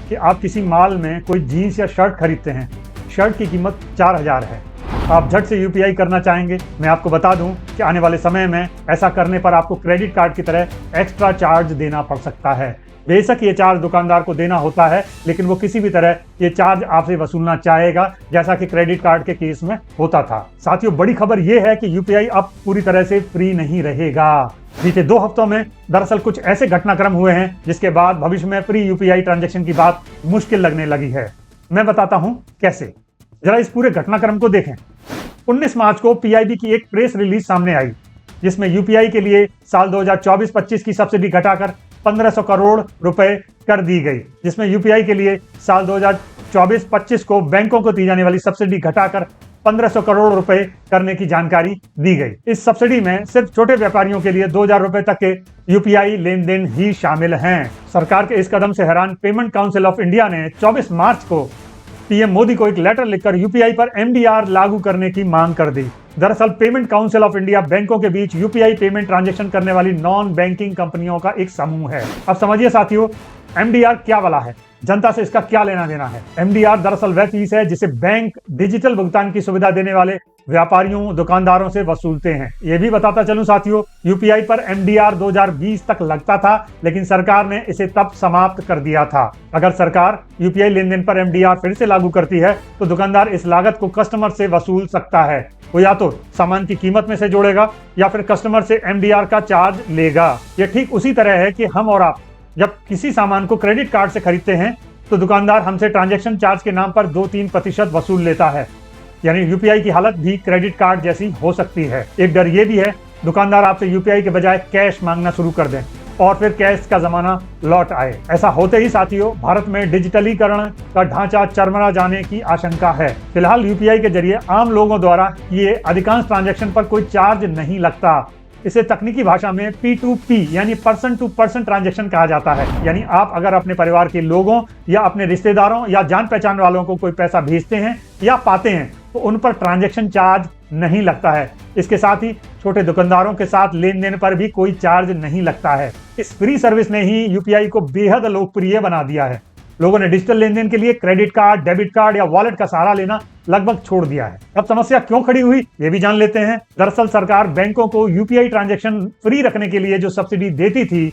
कि आप किसी मॉल में कोई जीन्स या शर्ट खरीदते हैं। शर्ट की कीमत 4000 है। आप झट से यूपीआई करना चाहेंगे। मैं आपको बता दूं कि आने वाले समय में ऐसा करने पर आपको क्रेडिट कार्ड की तरह एक्स्ट्रा चार्ज देना पड़ सकता है। बेशक ये चार्ज दुकानदार को देना होता है, लेकिन वो किसी भी तरह ये चार्ज आपसे वसूलना चाहेगा, जैसा कि क्रेडिट कार्ड के केस में होता था। साथियों, बड़ी खबर ये है कि यूपीआई अब पूरी तरह से फ्री नहीं रहेगा। बीते 2 हफ्तों में दरअसल कुछ ऐसे घटनाक्रम हुए हैं जिसके बाद भविष्य में फ्री यूपीआई ट्रांजैक्शन की बात मुश्किल लगने लगी है। मैं बताता हूं कैसे। जरा इस पूरे घटनाक्रम को देखें। 19 मार्च को पीआईबी की एक प्रेस रिलीज सामने आई, जिसमें यूपीआई के लिए साल 2024-25 की सब्सिडी घटाकर 1500 करोड़ रुपए कर दी गई, जिसमें यूपीआई के लिए साल 2024-25 को बैंकों को दी जाने वाली सब्सिडी घटाकर 1500 करोड़ रुपए करने की जानकारी दी गई। इस सब्सिडी में सिर्फ छोटे व्यापारियों के लिए 2000 रुपए तक के यूपीआई लेन देन ही शामिल हैं। सरकार के इस कदम से हैरान पेमेंट काउंसिल ऑफ इंडिया ने 24 मार्च को पीएम मोदी को एक लेटर लिखकर यूपीआई पर एमडीआर लागू करने की मांग कर दी। दरअसल पेमेंट काउंसिल ऑफ इंडिया बैंकों के बीच यूपीआई पेमेंट ट्रांजैक्शन करने वाली नॉन बैंकिंग कंपनियों का एक समूह है। अब समझिए साथियों, एमडीआर क्या वाला है, जनता से इसका क्या लेना देना है। एमडीआर दरअसल वह फीस है जिसे बैंक डिजिटल भुगतान की सुविधा देने वाले व्यापारियों दुकानदारों से वसूलते हैं। यह भी बताता चलूं साथियों, यूपीआई पर एमडीआर 2020 तक लगता था, लेकिन सरकार ने इसे तब समाप्त कर दिया था। अगर सरकार यूपीआई लेन देन पर एमडीआर फिर से लागू करती है तो दुकानदार इस लागत को कस्टमर से वसूल सकता है। वो या तो सामान की कीमत में से जोड़ेगा या फिर कस्टमर से एमडीआर का चार्ज लेगा। यह ठीक उसी तरह है कि हम और आप जब किसी सामान को क्रेडिट कार्ड से खरीदते हैं तो दुकानदार हमसे ट्रांजैक्शन चार्ज के नाम पर 2-3% वसूल लेता है। यानी यूपीआई की हालत भी क्रेडिट कार्ड जैसी हो सकती है। एक डर ये भी है, दुकानदार आपसे यूपीआई के बजाय कैश मांगना शुरू कर दें और फिर कैश का जमाना लौट आए। ऐसा होते ही साथियों, भारत में डिजिटलीकरण का ढांचा चरमरा जाने की आशंका है। फिलहाल यूपीआई के जरिए आम लोगों द्वारा किए अधिकांश ट्रांजैक्शन पर कोई चार्ज नहीं लगता। इसे तकनीकी भाषा में P2P यानी पर्सन टू पर्सन ट्रांजैक्शन कहा जाता है। यानी आप अगर अपने परिवार के लोगों या अपने रिश्तेदारों या जान पहचान वालों को कोई पैसा भेजते हैं या पाते हैं तो उन पर ट्रांजैक्शन चार्ज नहीं लगता है। इसके साथ ही छोटे दुकानदारों के साथ लेन देन पर भी कोई चार्ज नहीं लगता है। इस फ्री सर्विस ने ही यूपीआई को बेहद लोकप्रिय बना दिया है। लोगों ने डिजिटल लेन देन के लिए क्रेडिट कार्ड, डेबिट कार्ड या वॉलेट का सहारा लेना लगभग छोड़ दिया है। अब समस्या क्यों खड़ी हुई ये भी जान लेते हैं। दरअसल सरकार बैंकों को यूपीआई ट्रांजैक्शन फ्री रखने के लिए जो सब्सिडी देती थी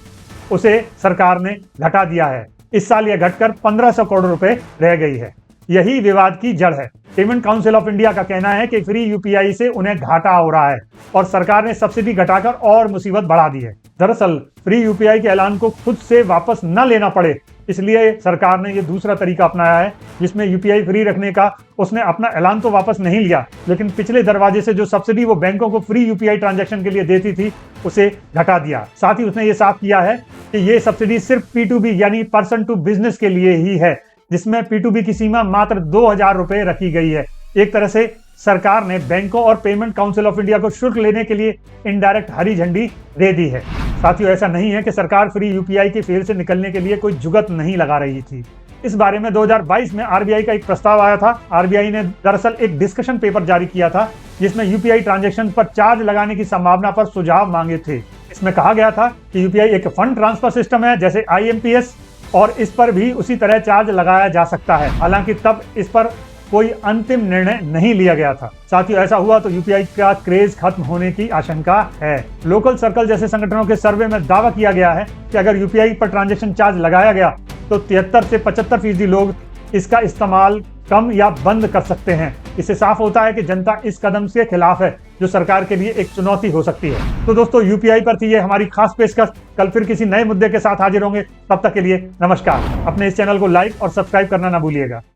उसे सरकार ने घटा दिया है। इस साल यह घटकर 1500 करोड़ रुपए रह गई है। यही विवाद की जड़ है। पेमेंट काउंसिल ऑफ इंडिया का कहना है कि फ्री यूपीआई से उन्हें घाटा हो रहा है और सरकार ने सब्सिडी घटाकर और मुसीबत बढ़ा दी है। दरअसल फ्री यूपीआई के ऐलान को खुद से वापस न लेना पड़े, इसलिए सरकार ने ये दूसरा तरीका अपनाया है, जिसमें यूपीआई फ्री रखने का उसने अपना ऐलान तो वापस नहीं लिया, लेकिन पिछले दरवाजे से जो सब्सिडी वो बैंकों को फ्री यूपीआई ट्रांजैक्शन के लिए देती थी उसे घटा दिया। साथ ही उसने ये साफ किया है कि ये सब्सिडी सिर्फ P2B यानी पर्सन टू बिजनेस के लिए ही है, जिसमें P2B की सीमा मात्र 2000 रुपए रखी गई है। एक तरह से सरकार ने बैंकों और पेमेंट काउंसिल ऑफ इंडिया को शुल्क लेने के लिए इनडायरेक्ट हरी झंडी दे दी है। साथियों, ऐसा नहीं है कि सरकार फ्री यूपीआई के फेर से निकलने के लिए कोई जुगत नहीं लगा रही थी। इस बारे में 2022 में आरबीआई का एक प्रस्ताव आया था। आरबीआई ने दरअसल एक डिस्कशन पेपर जारी किया था जिसमें यूपीआई ट्रांजैक्शन पर चार्ज लगाने की संभावना पर सुझाव मांगे थे। इसमें कहा गया था कि यूपीआई एक फंड ट्रांसफर सिस्टम है जैसे आईएमपीएस, और इस पर भी उसी तरह चार्ज लगाया जा सकता है। हालांकि तब इस पर कोई अंतिम निर्णय नहीं लिया गया था। साथियों, ऐसा हुआ तो यूपीआई का क्रेज खत्म होने की आशंका है। लोकल सर्कल जैसे संगठनों के सर्वे में दावा किया गया है कि अगर यूपीआई पर ट्रांजैक्शन चार्ज लगाया गया तो 73 से 75% लोग इसका इस्तेमाल कम या बंद कर सकते हैं। इससे साफ होता है कि जनता इस कदम के खिलाफ है, जो सरकार के लिए एक चुनौती हो सकती है। तो दोस्तों, यूपीआई पर थी ये हमारी खास पेशकश। कल फिर किसी नए मुद्दे के साथ हाजिर होंगे। तब तक के लिए नमस्कार। अपने इस चैनल को लाइक और सब्सक्राइब करना ना भूलिएगा।